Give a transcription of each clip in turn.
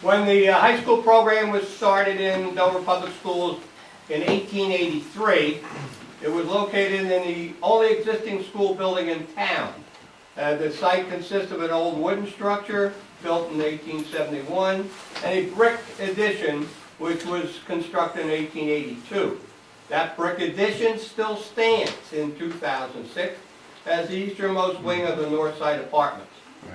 When the high school program was started in Dover Public Schools in 1883, it was located in the only existing school building in town. The site consists of an old wooden structure built in 1871 and a brick addition which was constructed in 1882. That brick addition still stands in 2006 as the easternmost wing of the North Side Apartments.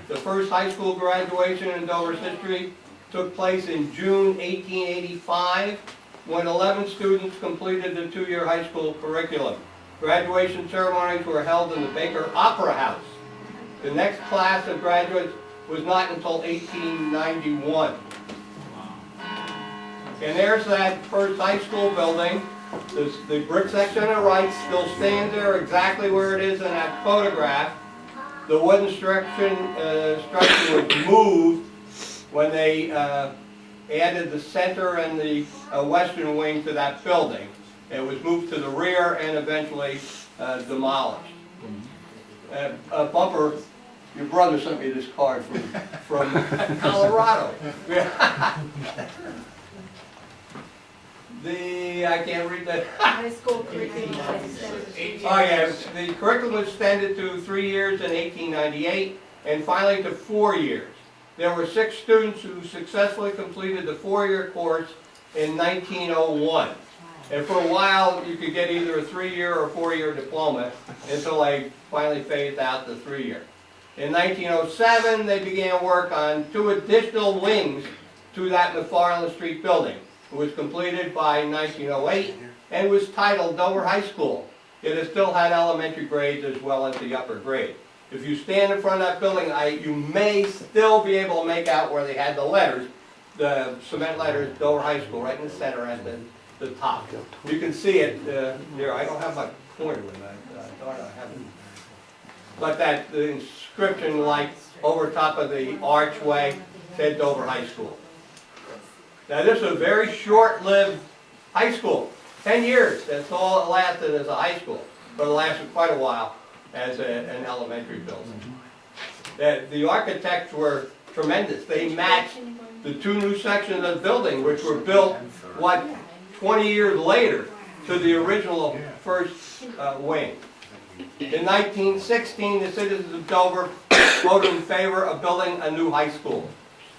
The first high school graduation in Dover's history took place in June 1885 when 11 students completed the two-year high school curriculum. Graduation ceremonies were held in the Baker Opera House. The next class of graduates was not until 1891. And there's that first high school building. The brick section on the right still stands there exactly where it is in that photograph. The wooden structure was moved when they added the center and the western wing to that building. It was moved to the rear and eventually demolished. A bumper, your brother sent me this card from Colorado. I can't read that. High school curriculum. Oh yeah, the curriculum was extended to 3 years in 1898 and finally to 4 years. There were 6 students who successfully completed the 4-year course in 1901. And for a while, you could get either a 3-year or 4-year diploma until they finally phased out the 3-year. In 1907, they began work on 2 additional wings to that McFarland Street building. It was completed by 1908 and was titled Dover High School. It has still had elementary grades as well as the upper grade. If you stand in front of that building, you may still be able to make out where they had the letters, the cement letters, Dover High School, right in the center at the top. You can see it there. I don't have my pointer with me. I thought I have it. But the inscription, like over top of the archway, said Dover High School. Now this is a very short-lived high school. 10 years, that's all it lasted as a high school. But it lasted quite a while as an elementary building. The architects were tremendous. They matched the 2 new sections of the building, which were built, 20 years later to the original first wing. In 1916, the citizens of Dover voted in favor of building a new high school.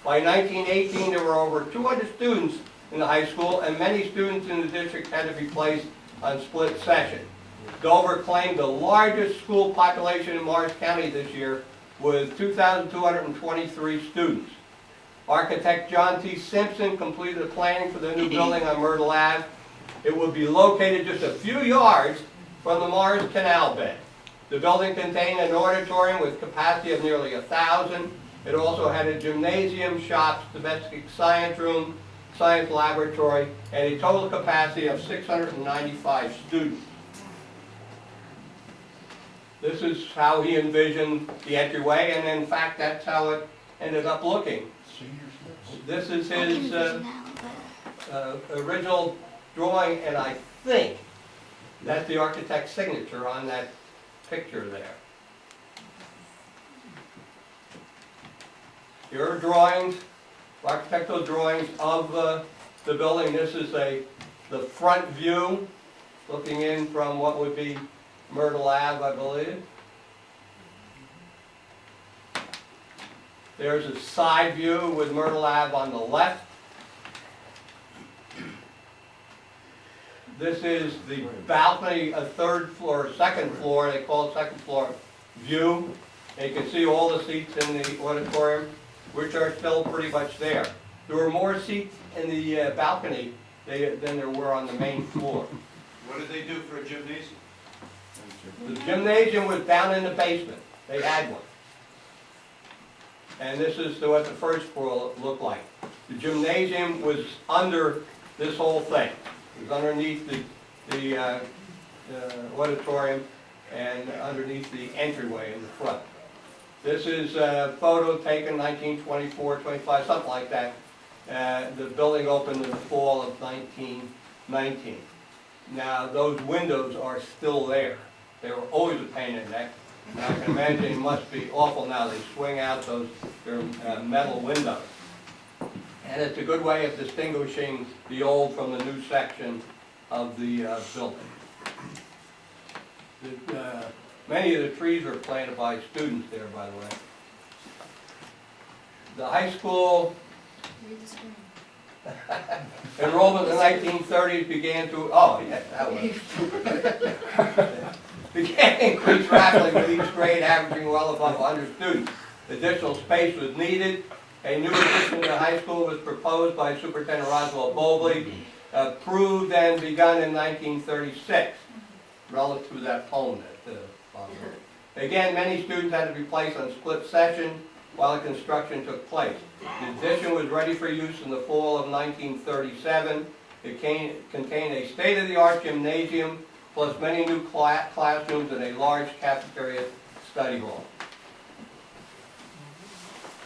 By 1918, there were over 200 students in the high school, and many students in the district had to be placed on split session. Dover claimed the largest school population in Morris County this year with 2,223 students. Architect John T. Simpson completed the planning for the new building on Myrtle Ave. It would be located just a few yards from the Morris Canal bed. The building contained an auditorium with capacity of nearly 1,000. It also had a gymnasium, shops, domestic science room, science laboratory, and a total capacity of 695 students. This is how he envisioned the entryway, and in fact, that's how it ended up looking. This is his original drawing, and I think that's the architect's signature on that picture there. Here are drawings, architectural drawings of the building. This is the front view, looking in from what would be Myrtle Ave, I believe. There's a side view with Myrtle Ave on the left. This is the balcony, a 3rd floor, 2nd floor, they call it 2nd floor view. And you can see all the seats in the auditorium, which are still pretty much there. There were more seats in the balcony than there were on the main floor. What did they do for a gymnasium? The gymnasium was down in the basement. They had one. And this is what the first floor looked like. The gymnasium was under this whole thing. It was underneath the auditorium and underneath the entryway in the front. This is a photo taken 1924, 25, something like that. The building opened in the fall of 1919. Now those windows are still there. They were always a pain in the neck. And I can imagine it must be awful now, they swing out their metal windows. And it's a good way of distinguishing the old from the new section of the building. Many of the trees were planted by students there, by the way. The high school Read the screen. enrollment in the 1930s began to, oh, yeah, that was stupid. Began to increase rapidly with each grade averaging well above 100 students. Additional space was needed. A new addition to the high school was proposed by Superintendent Roswell Bowlby, approved and begun in 1936, relative to that poem that again, many students had to be placed on split session while the construction took place. The addition was ready for use in the fall of 1937. It contained a state-of-the-art gymnasium, plus many new classrooms and a large cafeteria study hall.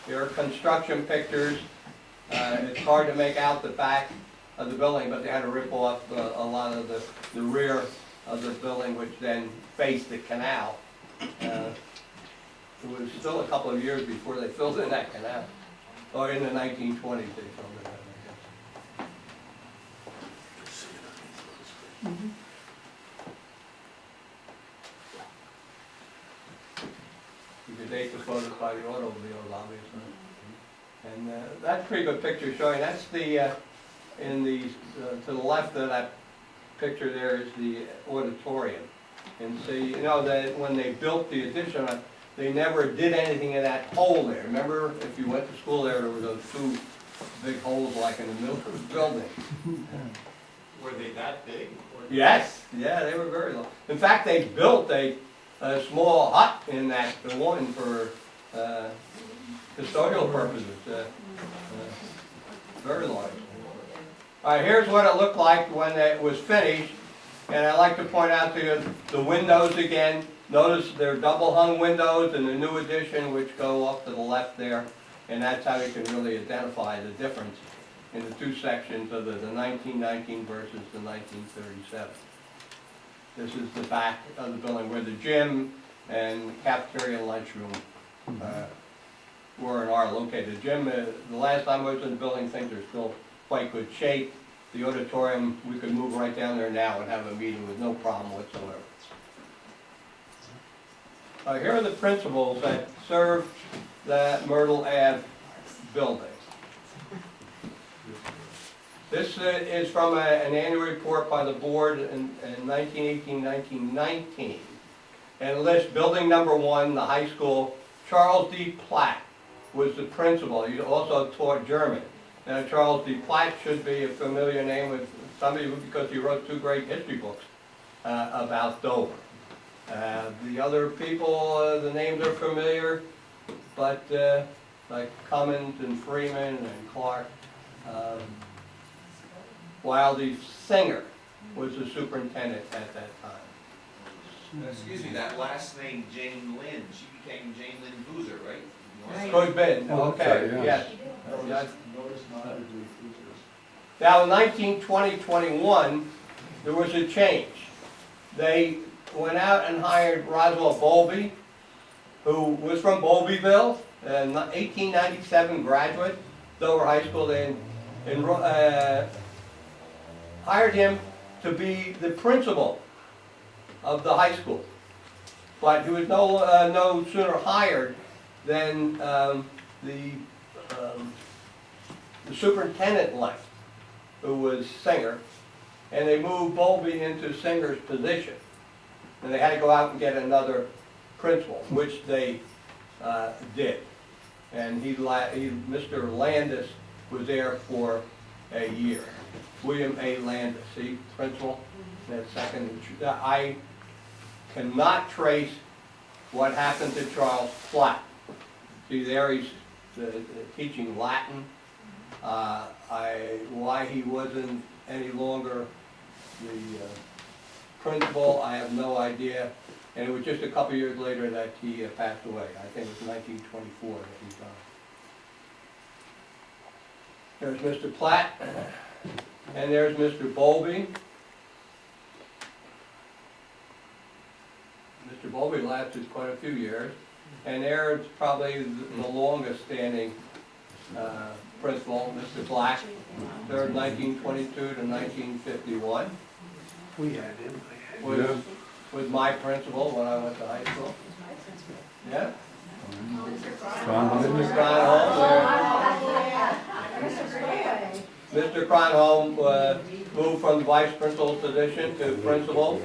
Here are construction pictures. It's hard to make out the back of the building, but they had to rip off a lot of the rear of the building, which then faced the canal. It was still a couple of years before they filled in that canal, or in the 1920s they filled it in, I guess. You could date the photos by the automobiles, obviously. And that's a pretty good picture showing, that's the, to the left of that picture there is the auditorium. And see, you know, that when they built the addition, they never did anything in that hole there. Remember, if you went to school there were those two big holes like in the middle of the building. Were they that big? Yes, yeah, they were very long. In fact, they built a small hut in that one for custodial purposes. Very large. All right, here's what it looked like when it was finished. And I'd like to point out to you the windows again. Notice they're double hung windows in the new addition, which go off to the left there. And that's how you can really identify the difference in the two sections of the 1919 versus the 1937. This is the back of the building where the gym and cafeteria and lunchroom were and are located. The gym, the last time I was in the building, things are still quite good shape. The auditorium, we could move right down there now and have a meeting with no problem whatsoever. Here are the principals that serve the Myrtle Ave building. This is from an annual report by the board in 1918-1919. And it lists building number 1, the high school. Charles D. Platt was the principal. He also taught German. Now, Charles D. Platt should be a familiar name with somebody because he wrote 2 great history books about Dover. The other people, the names are familiar, but like Cummins and Freeman and Clark. Wildy Singer was the superintendent at that time. Excuse me, that last name, Jane Lynn, she became Jane Lynn Boozer, right? Could have been, okay, yes. Notice Now, in 1920-21, there was a change. They went out and hired Roswell Bowlby, who was from Bowlbyville, an 1897 graduate, Dover High School. They hired him to be the principal of the high school. But he was no sooner hired than the superintendent left, who was Singer, and they moved Bowlby into Singer's position. And they had to go out and get another principal, which they did. And Mr. Landis was there for a year. William A. Landis, see, principal, that second. I cannot trace what happened to Charles Platt. See, there he's teaching Latin. Why he wasn't any longer the principal, I have no idea. And it was just a couple years later that he passed away. I think it was 1924 that he died. There's Mr. Platt, and there's Mr. Bowlby. Mr. Bowlby lasted quite a few years, and there's probably the longest standing principal, Mr. Black, served 1922 to 1951. We had him. Was my principal when I went to high school. Yeah? Mr. Cronholm, Mr. Cronholm moved from the vice principal position to principal.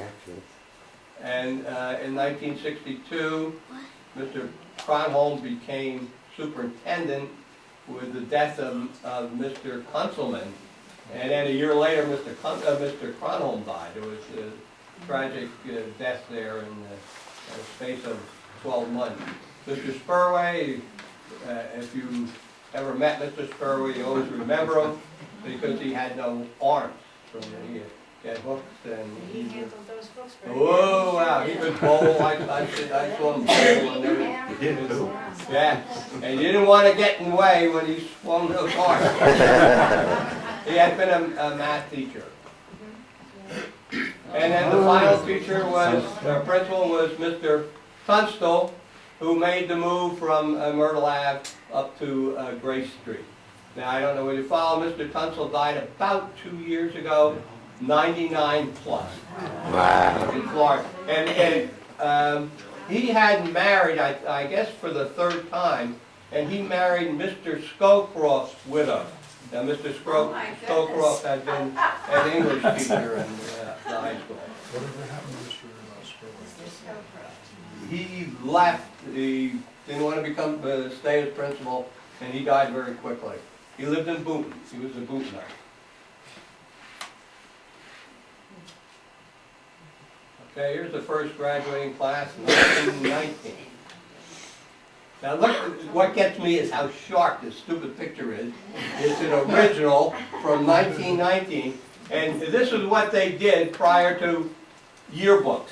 And in 1962, Mr. Cronholm became superintendent with the death of Mr. Kunzelman. And then a year later, Mr. Cronholm died. It was a tragic death there in the space of 12 months. Mr. Spurway, if you ever met Mr. Spurway, you always remember him because he had no arms. So he had hooks and He handled those books very oh wow, he could bowl. I saw him bowl and everything. Yeah, and you didn't want to get in the way when he swung those arms. He had been a math teacher. And then the final teacher was, our principal was Mr. Tunstall, who made the move from Myrtle Ave up to Grace Street. Now, I don't know whether you follow, Mr. Tunstall died about 2 years ago, 99 plus. Wow. In Florida. And he had married, I guess for the third time, and he married Mr. Scowcroft's widow. Now, Mr. Scowcroft had been an English teacher in the high school. Whatever happened to Mr. Spurway? He left, he didn't want to stay as principal, and he died very quickly. He lived in Boonton. He was a Boontoner. Okay, here's the first graduating class, 1919. Now look, what gets me is how sharp this stupid picture is. It's an original from 1919, and this is what they did prior to yearbooks.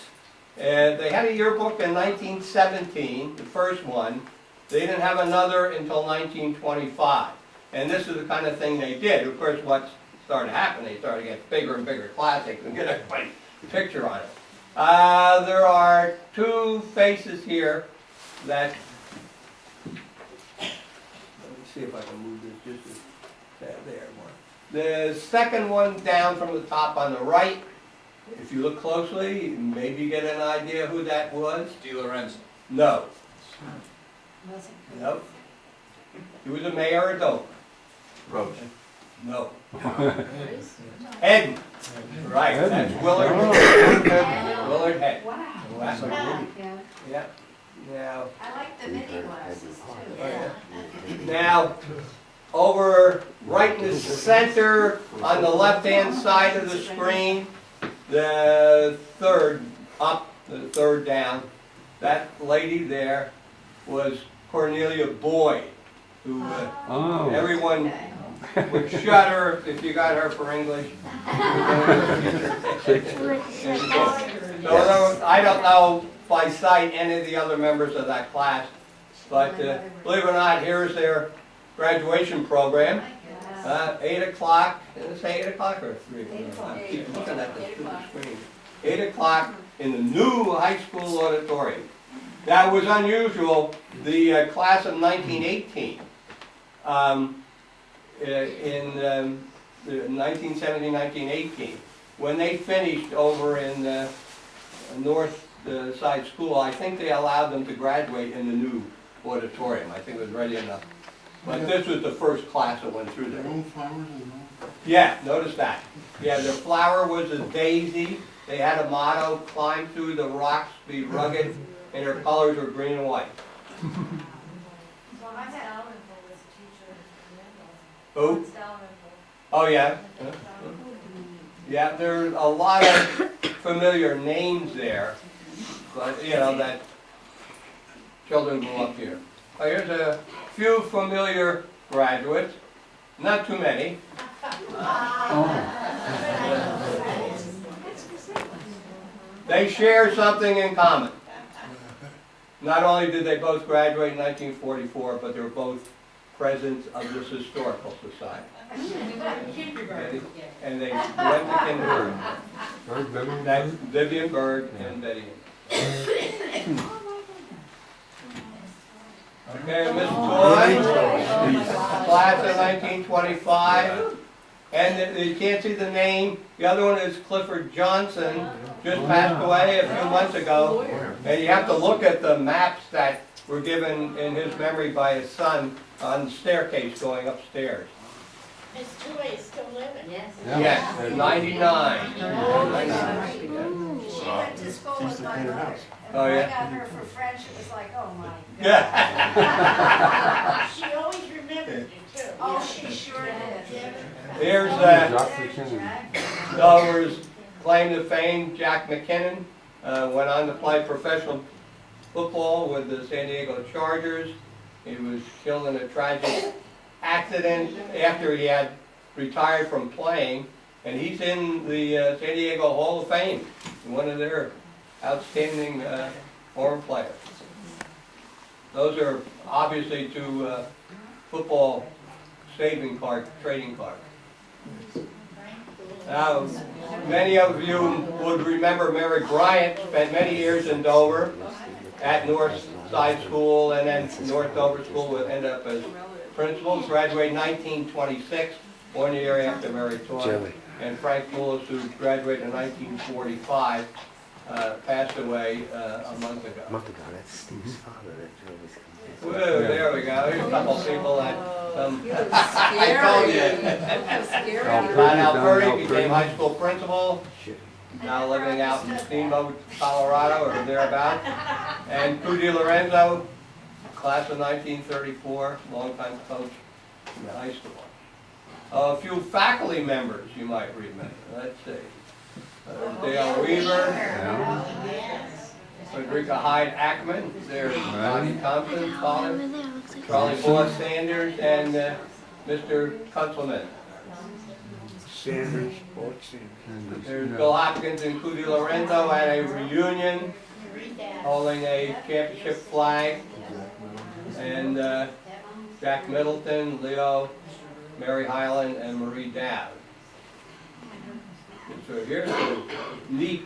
They had a yearbook in 1917, the first one. They didn't have another until 1925. And this is the kind of thing they did. Of course, what started to happen, they started to get bigger and bigger classics and get a great picture on it. There are two faces here that, let me see if I can move this just a tad there more. The second one down from the top on the right, if you look closely, maybe you get an idea who that was. Di Lorenzo. No. Nope. He was a mayor of Dover. Roach. No. Ed. Right, that's Willard. Willard Head. Wow. Wow. Yeah. Yeah. Now, I like the mini glasses too. now, over right in the center, on the left-hand side of the screen, the third up, the third down, that lady there was Cornelia Boyd, who everyone would shudder if you got her for English. So I don't know by sight any of the other members of that class, but believe it or not, here's their graduation program. 8 o'clock, did I say 8 o'clock or 3? I keep looking at the screen. 8 o'clock in the new high school auditorium. That was unusual. The class of 1918, in 1917, 1918, when they finished over in North Side School, I think they allowed them to graduate in the new auditorium. I think it was ready enough. But this was the first class that went through there. Their own flowers and all? Yeah, notice that. Yeah, their flower was a daisy. They had a motto, climb through the rocks, be rugged, and their colors were green and white. Well, my Dalrymple was a teacher in Who? Dalrymple. Oh, yeah. Yeah, there's a lot of familiar names there, but, you know, that children grew up here. Oh, here's a few familiar graduates, not too many. They share something in common. Not only did they both graduate in 1944, but they were both presidents of this historical society. And they went to kindergarten. That's Vivian Berg and Betty. Okay, Miss Toy, class of 1925. And you can't see the name. The other one is Clifford Johnson, just passed away a few months ago. And you have to look at the maps that were given in his memory by his son on the staircase going upstairs. Miss Toy is still living. Yes. Yes, 99. She went to school with my mother. And Oh, when I yeah? got her for French, it was like, oh my God. Yeah. She always remembered you too. Oh, she sure did. Here's Dover's claim to fame, Jack McKinnon. Went on to play professional football with the San Diego Chargers. He was killed in a tragic accident after he had retired from playing. And he's in the San Diego Hall of Fame, one of their outstanding former players. Those are obviously two football trading cards. Now, many of you would remember Mary Bryant spent many years in Dover at North Side School and then North Dover School, ended up as principal, graduated in 1926, 1 year after Mary Toy. And Frank Lewis, who graduated in 1945, passed away a month ago. That's Steve's father that always comes in. Whoa, there we go. Here's a couple people that, I told you. Ron Alberti became high school principal, now living out in Steamboat, Colorado, or thereabouts. And Pooh DiLorenzo, class of 1934, longtime coach in the high school. A few faculty members you might remember. Let's see. Dale Weaver, Frederica Hyde Ackman, there's Bobby Thompson's father, Charlie Boss Sanders, and Mr. Kutzelman. Sanders, Boyd Sanders. There's Bill Hopkins and Pooh DiLorenzo at a reunion holding a championship flag, and Jack Middleton, Leo, Mary Highland, and Marie Dowd. So here's a neat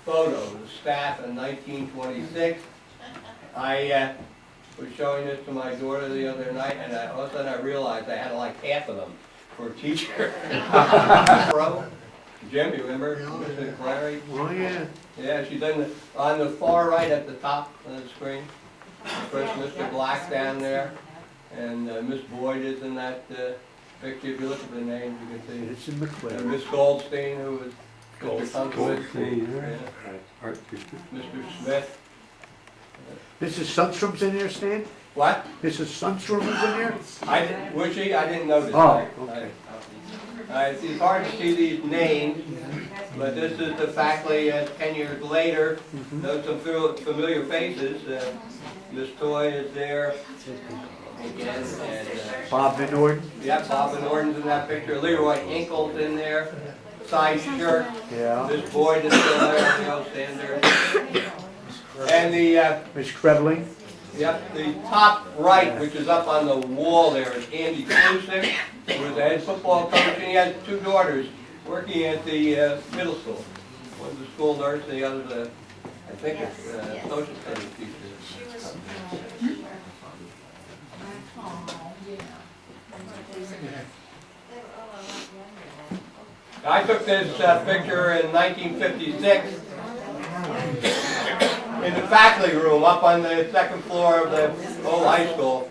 photo of the staff in 1926. I was showing this to my daughter the other night, and all of a sudden I realized I had like half of them for a teacher. Jim, you remember Mrs. Clary? Oh, yeah. Yeah, she's on the far right at the top of the screen. Of course, Mr. Black down there, and Miss Boyd is in that picture. If you look at the names, you can see. It's in McLean. Miss Goldstein, who was Mr. Goldstein, Kunkel, Mr. Smith. Mrs. Sundstrom's in there, Stan? What? Mrs. Sundstrom is in there? Was she? I didn't notice. Oh, okay. It's hard to see these names, but this is the faculty 10 years later. Note some familiar faces. Miss Toy is there again, and Bob Van Orden? yeah, Bob Van Orden's in that picture. Leroy Hinkle's in there. Side shirt. Yeah. This Boyd is still there. Leo Sanders. And the Miss Krevling? yep, the top right, which is up on the wall there, is Andy Klusick, who was the head football coach, and he has two daughters working at the middle school. One's a school nurse, and the other's I think it's social studies teacher. I took this picture in 1956 in the faculty room up on the second floor of the old high school.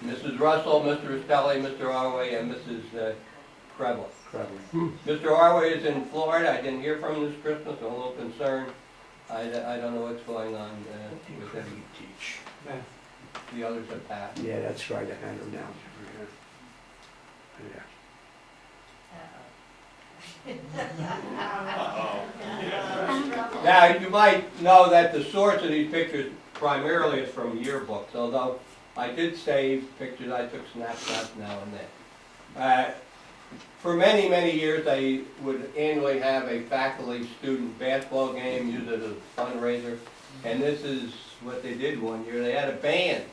Mrs. Russell, Mr. Estelli, Mr. Arway, and Mrs. Krevlin. Mr. Arway is in Florida. I didn't hear from him this Christmas. I'm a little concerned. I don't know what's going on with him. The others have passed. Yeah, that's right, I had her down. Yeah. Now, you might know that the source of these pictures primarily is from yearbooks, although I did save pictures. I took snapshots now and then. For many, many years, I would annually have a faculty-student basketball game, use it as a fundraiser, and this is what they did one year. They had a band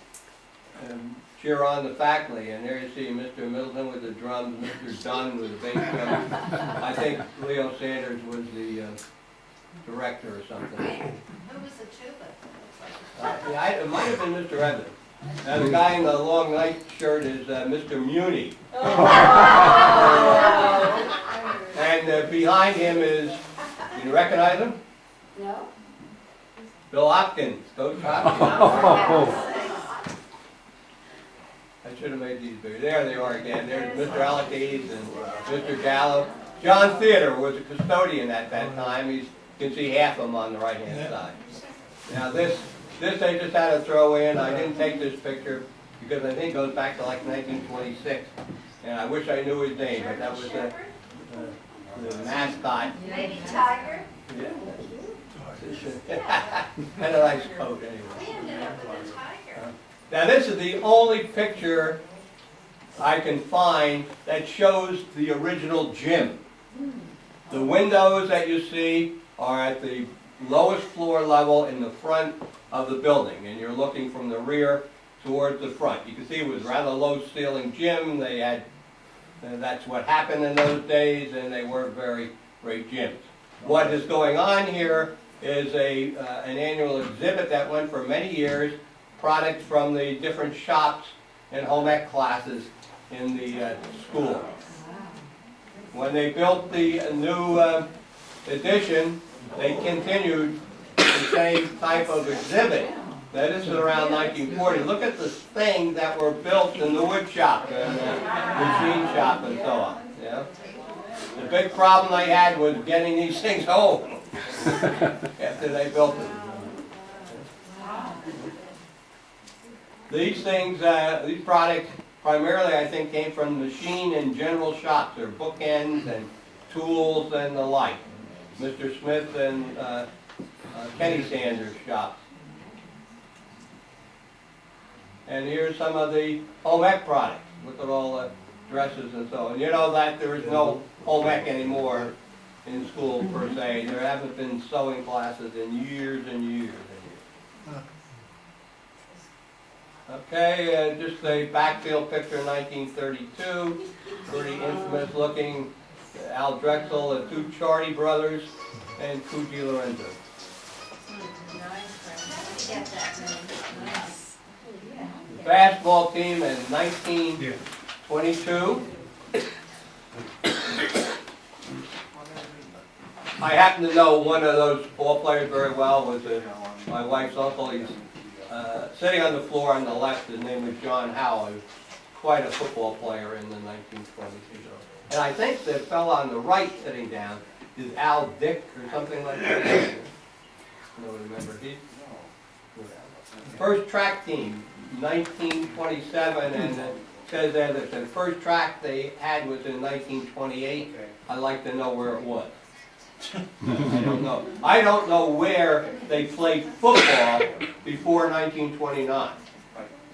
cheer on the faculty, and there you see Mr. Middleton with the drums, Mr. Dunn with the bass drum. I think Leo Sanders was the director or something. Who was the tuba? Yeah, it might have been Mr. Evans. Now, the guy in the long night shirt is Mr. Muni. And behind him is, you recognize him? No? Bill Hopkins, Coach Hopkins. I should have made these bigger. There they are again. There's Mr. Alates and Mr. Gallo. John Theodore was a custodian at that time. You can see half of them on the right-hand side. Now this they just had to throw in. I didn't take this picture because I think it goes back to like 1926. And I wish I knew his name, but that was the mascot. Maybe Tiger? Yeah. Had a nice coat anyway. We ended up with a tiger. Now this is the only picture I can find that shows the original gym. The windows that you see are at the lowest floor level in the front of the building, and you're looking from the rear towards the front. You can see it was a rather low ceiling gym. They had, that's what happened in those days, and they weren't very great gyms. What is going on here is an annual exhibit that went for many years, products from the different shops and home ec classes in the school. When they built the new addition, they continued the same type of exhibit. Now, this is around 1940. Look at the things that were built in the wood shop and the machine shop and so on. Yeah? The big problem they had was getting these things home after they built them. These things, these products, primarily I think came from machine and general shops. They're bookends and tools and the like. Mr. Smith and Kenny Sanders shops. And here's some of the home ec products. Look at all the dresses and so on. You know that there is no home ec anymore in school per se. There haven't been sewing classes in years and years and years. Okay, just a backfield picture, 1932. Pretty infamous looking. Al Drexel, the two Chardy brothers, and Fuji Lorenzo. Get that name. The basketball team in 1922. I happen to know one of those ball players very well. Was my wife's uncle. He's sitting on the floor on the left. His name was John Howell. He was quite a football player in the 1920s. And I think the fellow on the right sitting down is Al Dick or something like that. I don't remember. He first track team, 1927, and it says that the first track they had was in 1928. I'd like to know where it was. I don't know. I don't know where they played football before 1929.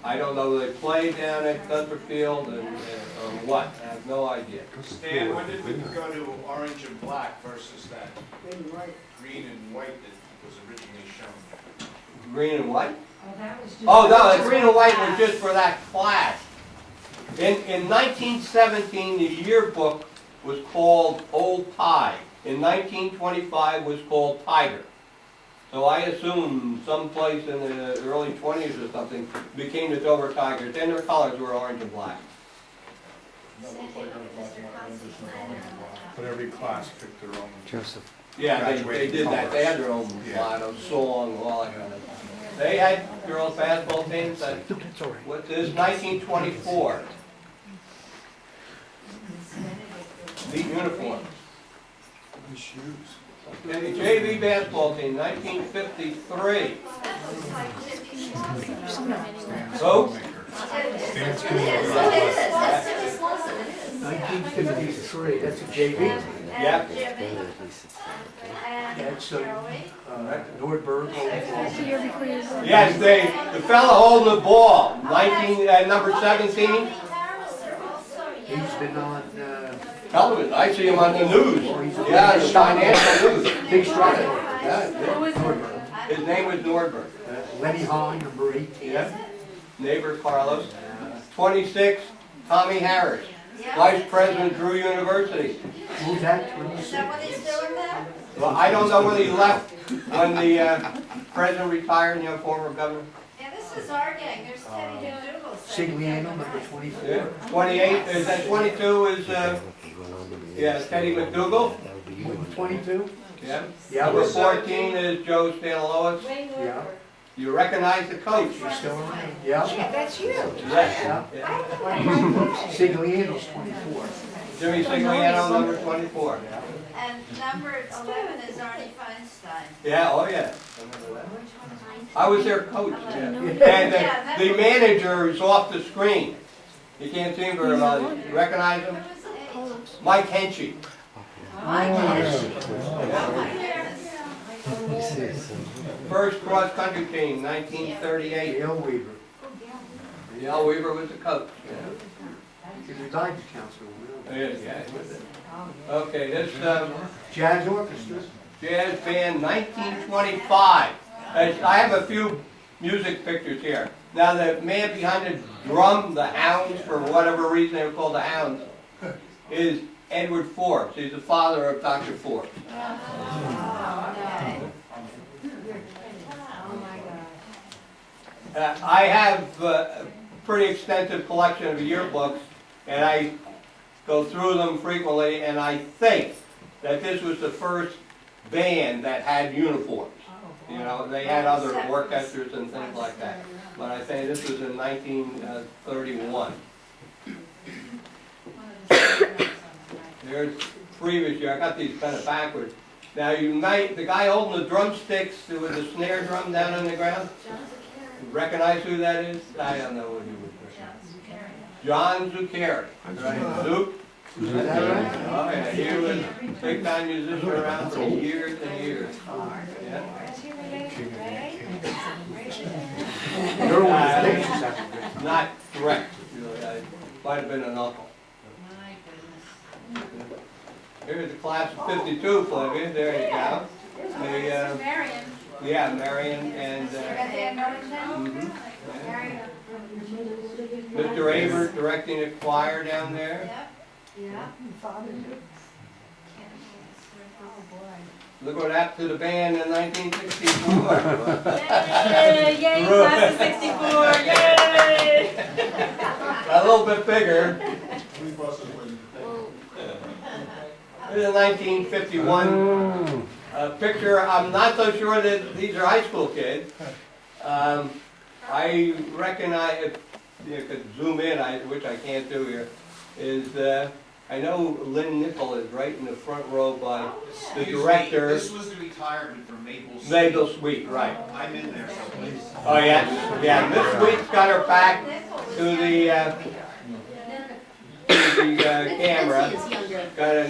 I don't know whether they played down at Gunther Field or what. I have no idea. Stan, when did we go to orange and black versus that green and white that was originally shown? Green and white? Oh, that was just. Oh, no, the green and white was just for that class. In 1917, the yearbook was called Old Tide. In 1925 was called Tiger. So I assume someplace in the early 20s or something became the Dover Tigers. Then their colors were orange and black. But every class picked their own. Joseph. Yeah, they did that. They had their own motto, song, all that kind of stuff. They had girls' basketball teams. What's this? 1924. Neat uniforms. Okay, JV basketball team, 1953. Vote. 1953, that's a JV. Yep. That's Nordberg. Yes, the fellow holding the ball, number 17. He's been on Television, I see him on the news. Yeah, the financial news. Big Strike. Yeah, Nordberg. his name was Nordberg. Lenny Hahn, number 18. Yep. Neighbor Carlos. 26, Tommy Harris, Vice President, Drew University. Who's that? Is that what he's doing now? Well, I don't know whether he left when the president retired, you know, former governor. Yeah, this is our gang, there's Teddy McDougal. Sigliano, number 24. Yeah. 28, is that 22 is, yeah, Teddy McDougal. 22? Yeah. Yeah, Number we're 14 is Joe Stanilois. Wayne Yeah. Woodward. You recognize the coach? You're still around? Yeah. Yeah, that's you. Yeah. Yeah. Sigliano's 24. Jimmy Sigliano, number 24. And number 11 is Arnie Feinstein. Yeah, oh yeah. I was their coach, yeah. And Yeah, the manager is off the screen. You can't see him very well. You recognize him? Who was it? Mike Henchy. First cross-country team, 1938. Dale Weaver. Yale Weaver was the coach. He resigned as council. Yeah, he was it. Okay, this Jazz Orchestra. jazz band, 1925. I have a few music pictures here. Now, the man behind the drum, the Hounds, for whatever reason they were called the Hounds, is Edward Forbes. He's the father of Dr. Forbes. I have a pretty extensive collection of yearbooks, and I go through them frequently, and I think that this was the first band that had uniforms. You know, they had other orchestras and things like that, but I think this was in 1931. There's previous year, I got these kind of backwards. Now you might, the guy holding the drumsticks with the snare drum down on the ground, recognize who that is? I don't know what he was. John Zuccheri. Right. Zook. Is that right? Oh, yeah, he was a big time musician around for years and years. Yeah. You're one of the nations after. Not correct. Might have been an uncle. Here's the class of 52, Flavia. There you go. The, Marion. yeah, Marion and Marion. Mr. Avert directing the choir down there. Yep. Yeah. Look what happened to the band in 1964. Yay, yay, class of 64, yay! A little bit bigger. This is a 1951 picture. I'm not so sure that these are high school kids. I recognize, if you could zoom in, which I can't do here, is I know Lynn Nickel is right in the front row by the director. This was the retirement from Maple Street. Maple Sweet, right. I'm in there someplace. Oh, yeah, yeah, Miss Sweet's got her back to the camera. Bitsy is younger. Got a,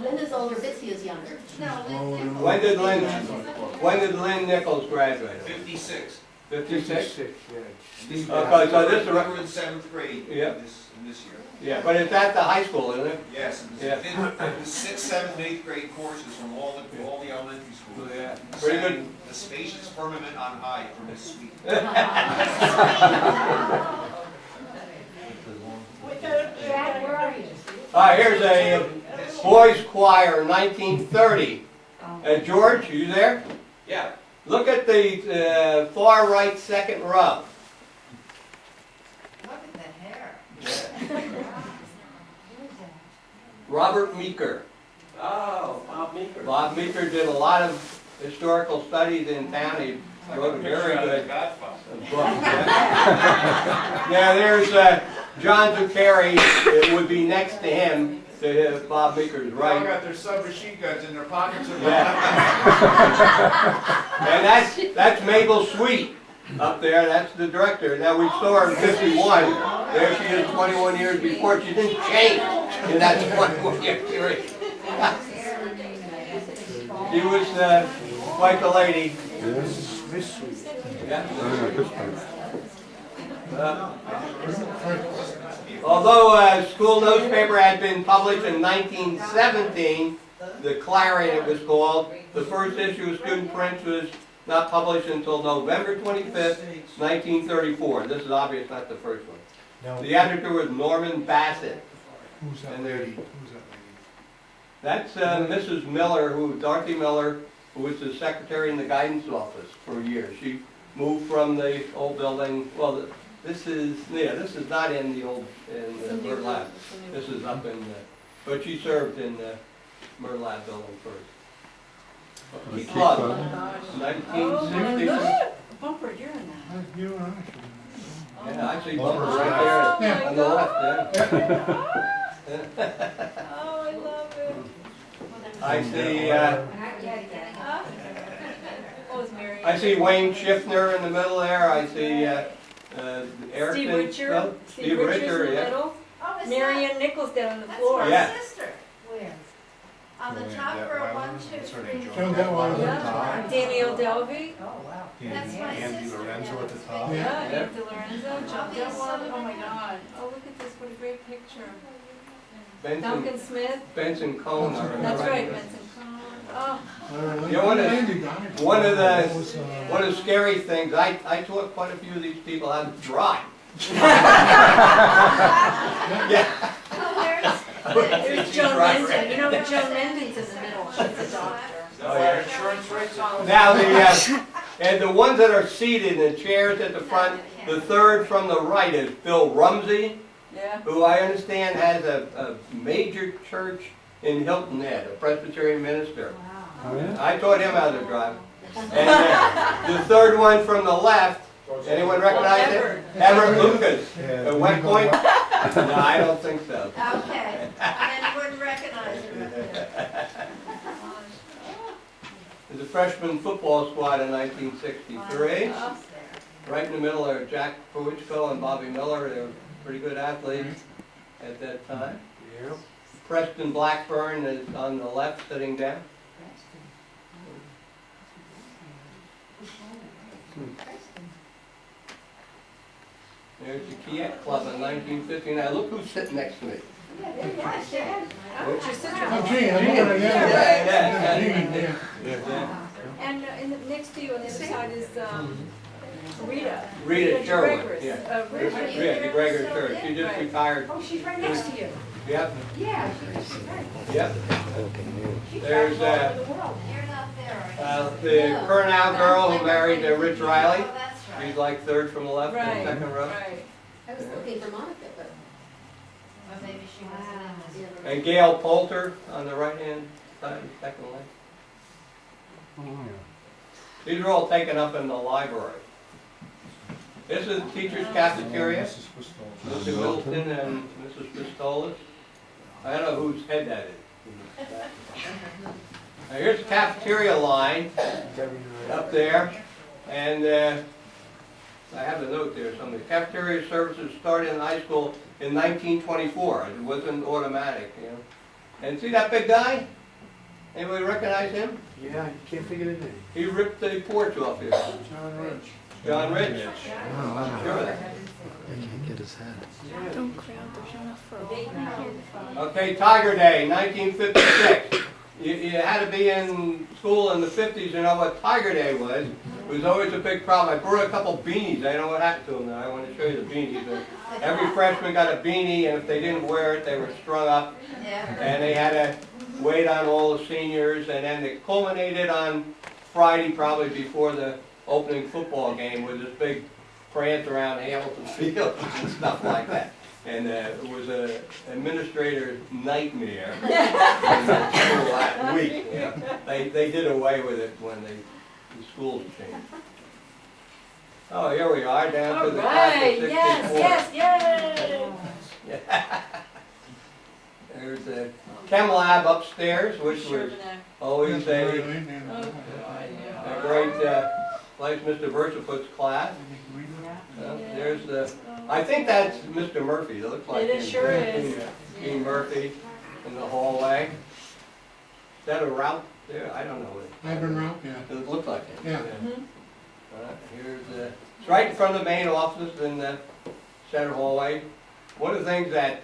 Lynn is older, Bitsy is younger. when did Lynn Nichols graduate? 56. 56? Yeah. Steve. Okay, so this is, We were in 7th grade Yep. in this year. yeah, but it's at the high school, isn't it? Yes, it Yeah. was 6th, 7th, and 8th grade courses from all the elementary schools. Yeah. Pretty good. Sang The Spacious Firmament on High from Miss Sweet. Jack, where are you? All right, here's a boys choir, 1930. George, are you there? Yeah. Look at the far right second row. Look at the hair. Robert Meeker. Oh, Bob Meeker. Bob Meeker did a lot of historical studies in town. He wrote a very good Godfather. book. Now there's John Zuccheri. It would be next to him. To Bob Meeker's They all right. got their submachine guns in their pockets. Yeah. And that's Mabel Sweet up there. That's the director. Now we saw her in 51. There she is 21 years before. She didn't change in that 21-year period. She was quite the lady. Miss Sweet. Yeah. Although a school newspaper had been published in 1917, the Clarion it was called, the first issue of Student Prints was not published until November 25th, 1934. This is obvious, not the first one. The editor was Norman Bassett. Who's that And there- lady? Who's that lady? That's Mrs. Miller, Dorothy Miller, who was the secretary in the guidance office for years. She moved from the old building, well, this is not in the old, in the Myrtle Lab. This is up in, but she served in the Myrtle Lab building first. Keith Love, Oh, my 1960. God. Bumper, you're in that. You and I should. Yeah, I see Bumper bumpers Oh, right there my on the left, Oh, I love it. I see, What was Mary? I see Wayne Schiffner in the middle there, I see, Eric. Steve Richard, no, Steve Richards in the yeah. middle. Oh, is Mary that, Ann Nichols down on the that's floor. my Yeah. sister. Where? On the top Yeah, row, why 1, was 2, it sort of 3. Joan Detweiler. Yeah, Danny O'Delvey. Oh, wow. That's my Andy sister. Lorenzo at the top. Yeah. Yeah, Yeah. Andy Lorenzo, John Detweiler. Oh, my God. Oh, look at this, what a great picture. Duncan Benson, Smith. Benson Cone. I remember. That's right, Benson Cone. Oh, You know, one of the yeah. scary things, I taught quite a few of these people how to drive. Yeah. Oh, there's There's She's Joan right, Menden. right. You know, Joan Menden's in the middle. She's a doctor. Oh, yeah. Insurance rates on Now, and the ones that are seated in chairs at the front, the third from the right is Bill Rumsey, Yeah. who I understand has a major church in Hilton Head, a Presbyterian minister. Oh, yeah? I taught him how to drive. And the third one from the left, anyone recognize it? Everett Lucas, at West Point? No, I don't think so. Okay, and you wouldn't recognize him. There's a freshman football squad in 1963. Oh, Right in the middle are Jack Pawichko and Bobby Miller. They were pretty good athletes at that time. Yeah. Preston Blackburn is on the left, sitting down. There's the Kiet Club in 1959. Look who's sitting next to me. What's your sister? Oh, gee, Yeah, yeah. yeah. Yeah. And next to you on the other side is Rita. Rita Sherwood, DeGregor. yeah. Rita. Yeah, the Gregor Church. She just Right. retired. Oh, she's right next to you. Yep, Yeah, she's right. yep. She There's, travels all over the world. You're not there, are you? The Curnow girl who married Rich Riley. Oh, that's right. She's like third from the left, in Right, the second row. right. I was looking for Monica, but. Or maybe she wasn't in this. And Gail Poulter on the right-hand side, second left. Oh, yeah. These are all taken up in the library. This is the teacher's cafeteria, Mrs. Bristol. Mr. Middleton and Mrs. Pistolas. I don't know whose head that is. Now here's the cafeteria line up there, and I have a note there, some of the cafeteria services started in high school in 1924. It wasn't automatic, you know. And see that big guy? Anybody recognize him? Yeah, you can't figure it in. He ripped the porch off here. John Rich. John Rich. Oh, wow. Sure of that. I can't get his head. Don't crowd, there's enough for all. Okay, Tiger Day, 1956. You had to be in school in the 50s to know what Tiger Day was. It was always a big problem. I brought a couple beanies. I don't know what happened to them now. I want to show you the beanies. But every freshman got a beanie, and if they didn't wear it, they were strung up. Yeah. And they had to wait on all the seniors, and then it culminated on Friday, probably before the opening football game, with this big prance around Hamilton Field and stuff like that. And it was an administrator's nightmare in that week. You know. They did away with it when the schools changed. Oh, here we are, down All to the class of right, 64. yes, yay! There's the chem lab upstairs, which was always a great place, Mr. Versaput's class. There's the, I think that's Mr. Murphy, it looks like. It him. sure is. Dean Murphy in the hallway. Is that a route there? I don't know what Ivan Ralph, yeah. it looks like. It. Yeah. Mhm. Here's the, it's right in front of the main office in the center hallway. One of the things that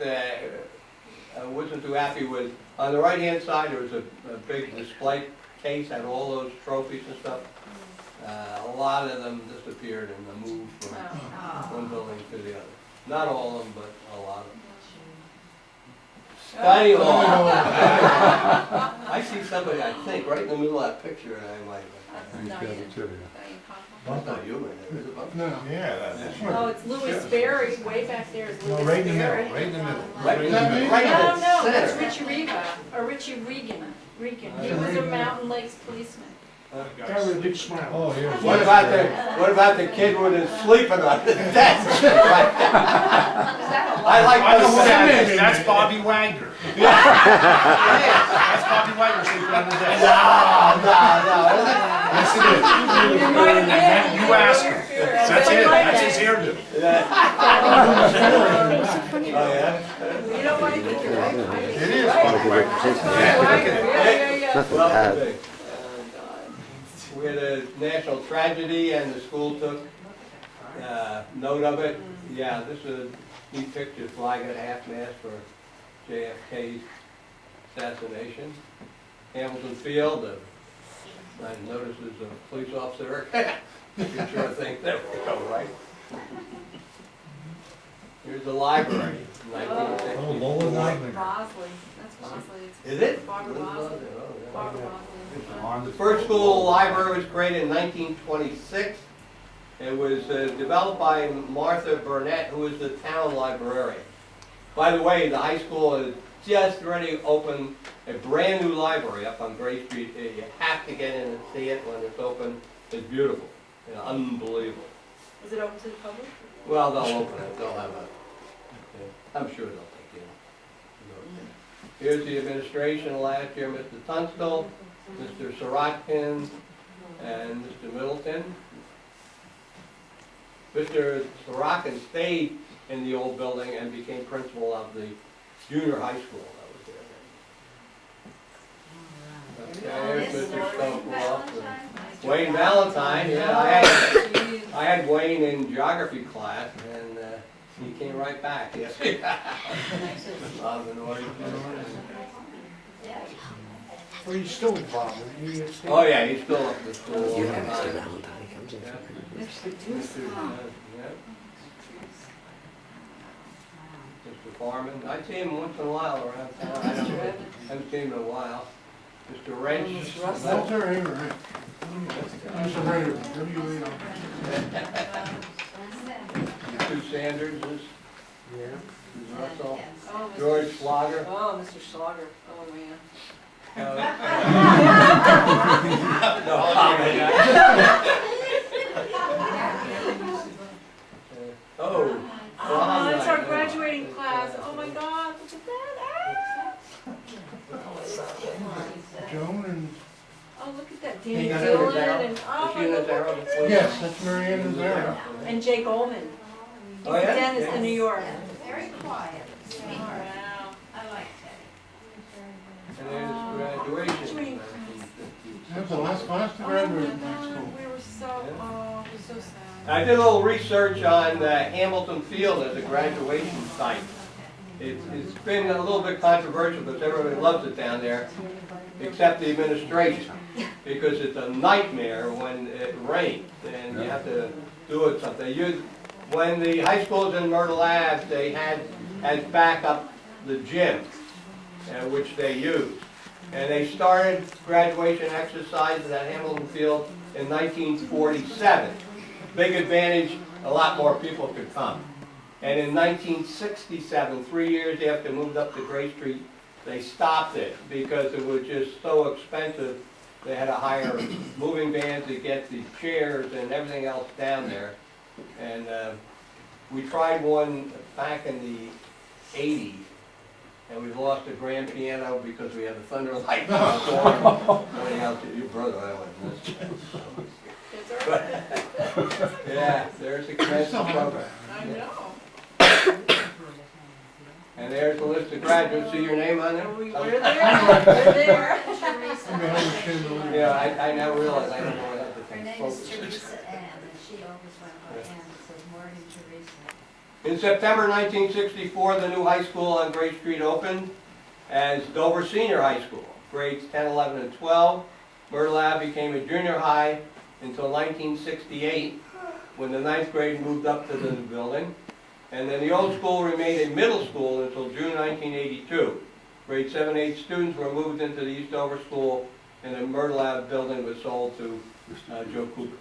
I wasn't too happy with, on the right-hand side, there was a big display case, had all those trophies and stuff. A lot of them disappeared in the move from one building to the other. Not all of them, but a lot of them. Tiny Law. I see somebody, I think, right in the middle of that picture, and I'm like, That's Diane. that's not you in there, is it, Bob? No. Yeah, that's. Oh, it's Louis Berry, way back there is No, Louis right in the middle, Berry. right in the middle. Right in the, That me? right in No, the no, that's center. Richie Riva, or Richie Regan. He was a Mountain Lakes policeman. Guy with a big smile. Oh, yeah. What about the kid with his sleeping on the desk? I like I know those who that guys. is, that's Bobby Wagner. Yeah. That's Bobby Wagner sleeping on the desk. No. Yes, it is. It might have been. You ask him. That's it, that's his hairdo. Oh, yeah? You know what, I think you're right. I think It you're is right. Bobby Wagner. That's Bobby Wagner. Yeah. Nothing Well, bad. okay. We had a national tragedy and the school took note of it. Yeah, this is a neat picture, flag at half-mast for JFK's assassination. Hamilton Field, I noticed there's a police officer. You sure think that will go right. Here's the library, 1960. Oh, Lola Nightmare. Bosley, that's Bosley. It's Is it? Barbara Bosley. Oh, yeah. Barbara Bosley. On The first school library was created in 1926. It was developed by Martha Burnett, who is the town librarian. By the way, the high school is just ready to open a brand new library up on Gray Street. You have to get in and see it when it's open. It's beautiful, unbelievable. Is it open to the public? Well, they'll open it, they'll have I'm sure they'll take you. Here's the administration last year, Mr. Tunstall, Mr. Sorokin, and Mr. Middleton. Mr. Sorokin stayed in the old building and became principal of the junior high school that was there. Okay, there's Mr. Stokewell. Wayne Valentine, yeah, I had Wayne in geography class, and he came right back. Yes. Love and order. Well, he's still involved. Oh, yeah, he's still up to school. You know Mr. Valentine comes in. Yeah. Mr. Farman, I see him once in a while around town. I haven't seen him in a while. Mr. Wrench. That's all right, right. Mr. Ryder, W.A. Mr. Sanders is. Yeah. Mrs. Russell. Oh, Mr. George Flogger. Oh, Mr. Schlager. Oh, man. No comment. Oh. Oh, that's our graduating class. Oh, my God, look at that. Joan and... Oh, look at that. Hey, Danny got Dillon Nazaro? and, Is oh, she my in God. Nazaro? Yes, that's Mary Ann Nazaro. And Jake Ullman. He's Oh, a yeah? dentist in New York. Very quiet, sweet. Wow. I like Teddy. And there's graduation. That was the last class to Oh, my graduate from high God, school. we were so, oh, we were so sad. I did a little research on Hamilton Field as a graduation site. It's been a little bit controversial because everybody loves it down there, except the administration, because it's a nightmare when it rains and you have to do it something. When the high school was in Myrtle Ave, they had as backup the gym, which they used. And they started graduation exercises at Hamilton Field in 1947. Big advantage, a lot more people could come. And in 1967, 3 years after it moved up to Gray Street, they stopped it because it was just so expensive. They had to hire moving vans to get the chairs and everything else down there. And we tried one back in the 80s, and we lost the grand piano because we had the Thunder Light storm. Nobody else, your brother, I went this. It's all right. Yeah, there's a convention program. I know. And there's the list of graduates. See your name on there? We're there, we're there. I'm behind the chandelier. Yeah, I now realize I don't know what Her the name focus is is. Teresa Ann, and she always went by Ann, it says Morgan Teresa. In September 1964, the new high school on Gray Street opened as Dover Senior High School, grades 10, 11, and 12. Myrtle Ave became a junior high until 1968, when the 9th grade moved up to the new building. And then the old school remained a middle school until June 1982. Grade 7 and 8 students were moved into the Eastover School, and the Myrtle Ave building was sold to Joe Cooper.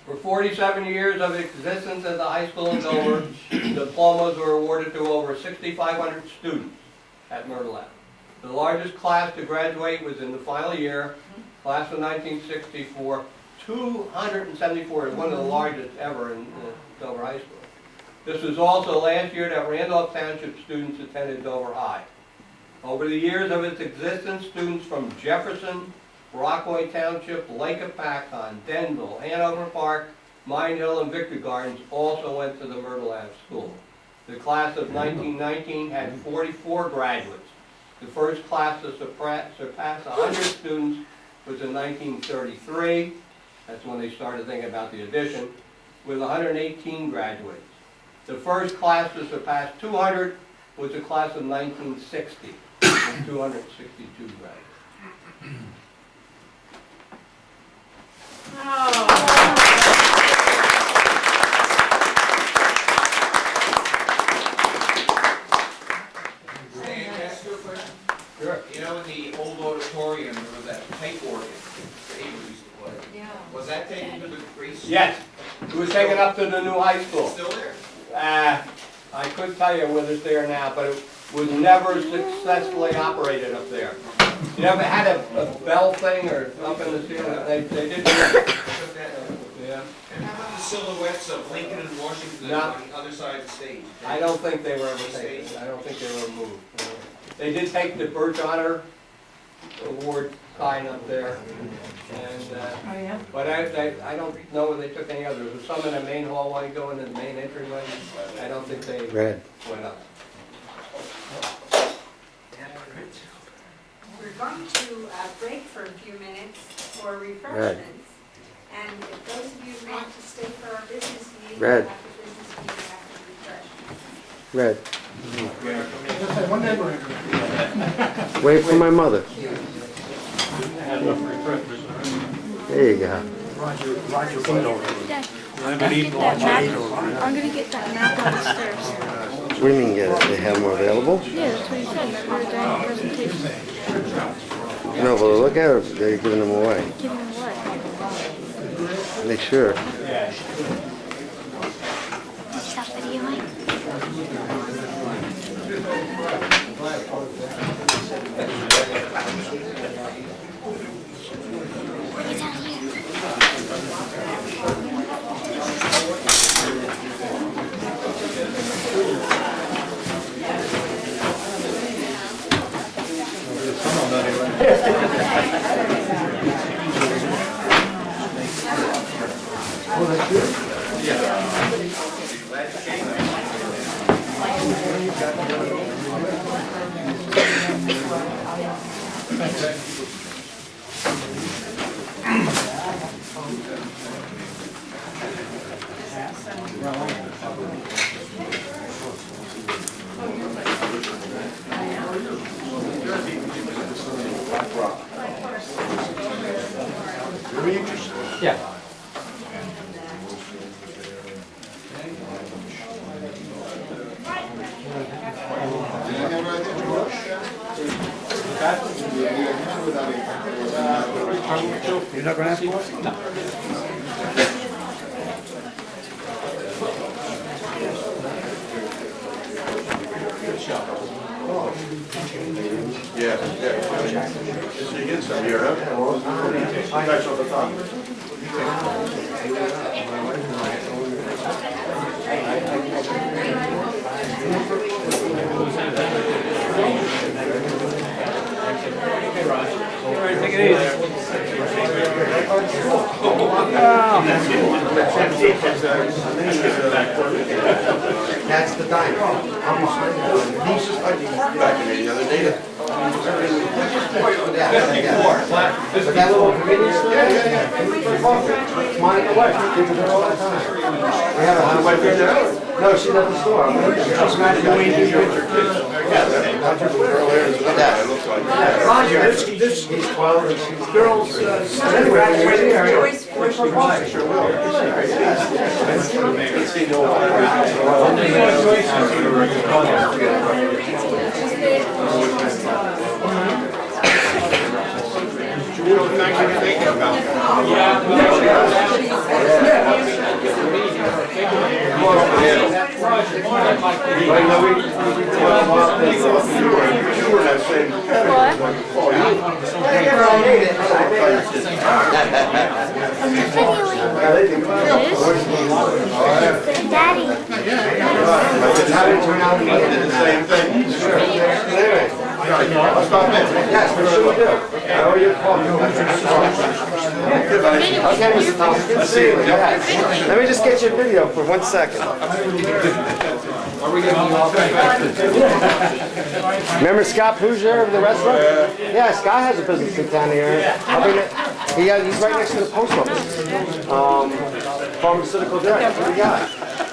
For 47 years of existence at the high school in Dover, diplomas were awarded to over 6,500 students at Myrtle Ave. The largest class to graduate was in the final year, class of 1964, 274, one of the largest ever in Dover High School. This was also last year that Randolph Township students attended Dover High. Over the years of its existence, students from Jefferson, Rockaway Township, Lake Apacon, Denville, Hanover Park, Mine Hill, and Victory Gardens also went to the Myrtle Ave School. The class of 1919 had 44 graduates. The first class to surpass 100 students was in 1933. That's when they started thinking about the addition, with 118 graduates. The first class to surpass 200 was the class of 1960, with 262 graduates. Stan, can I ask you a question? Sure. You know, in the old auditorium, there was that pipe organ that Avery used to play. Yeah. Was that taken to the Grace? Yes, it was taken up to the new high school. Still there? I couldn't tell you whether it's there now, but it was never successfully operated up there. You never had a bell thing or up in the ceiling? They did. Took that- Yeah. And how about the silhouettes of Lincoln and Washington No. on the other side of the stage? I don't think they were ever taken. I don't think they were moved. They did take the Birch Honor Award sign up there, and, Oh, yeah? but I don't know whether they took any others. There was some in the main hallway going to the main entryway. I don't think they Red. went up. We're going to break for a few minutes for refreshments. And if those of you who want to stay for our business meeting, Red. after business meeting, after refreshments. Red. Just say one neighbor. Wait for my mother. There you go. Roger came over. Dad, I'm gonna get that map on the stairs. What do you mean get it? They have them available? Yeah, that's what he said during the presentation. No, but look at it. They're giving them away. Giving them what? Make sure. Stop videoing. Get down here. Yeah. You're not gonna ask for it? Yeah, yeah. So you get some here, huh? Nice on the top. That's the diner. These are Back in the other day. But that little convenience store? Monica White, kids are there all the time. We have a house. No, she's at the store. She's not doing Roger, this, he's 12 and she's girls. Anyway, we're here. for coffee. Sure will. Daddy. How did it turn out? Same thing. Sure. Anyway. I'll stop in. Yes, for sure we do. I owe you a call. Okay, Mr. Thompson, good to see you. Yeah. Let me just get your video for 1 second. Remember Scott Pooger of the restaurant? Yeah, Scott has a business in town here. He's right next to the post office. Pharmaceutical director. What do you got?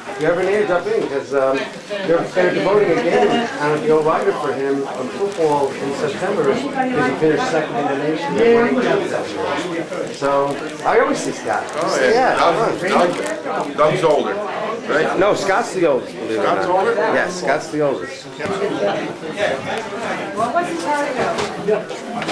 If you ever need to drop in, because they're devoting a game on the Ovider for him on football in September because he finished second in the nation. So I always see Scott. Oh, yeah. Doug's older, right? No, Scott's the oldest. believe it or Scott's not. older? Yes, Scott's the oldest. What was the cargo?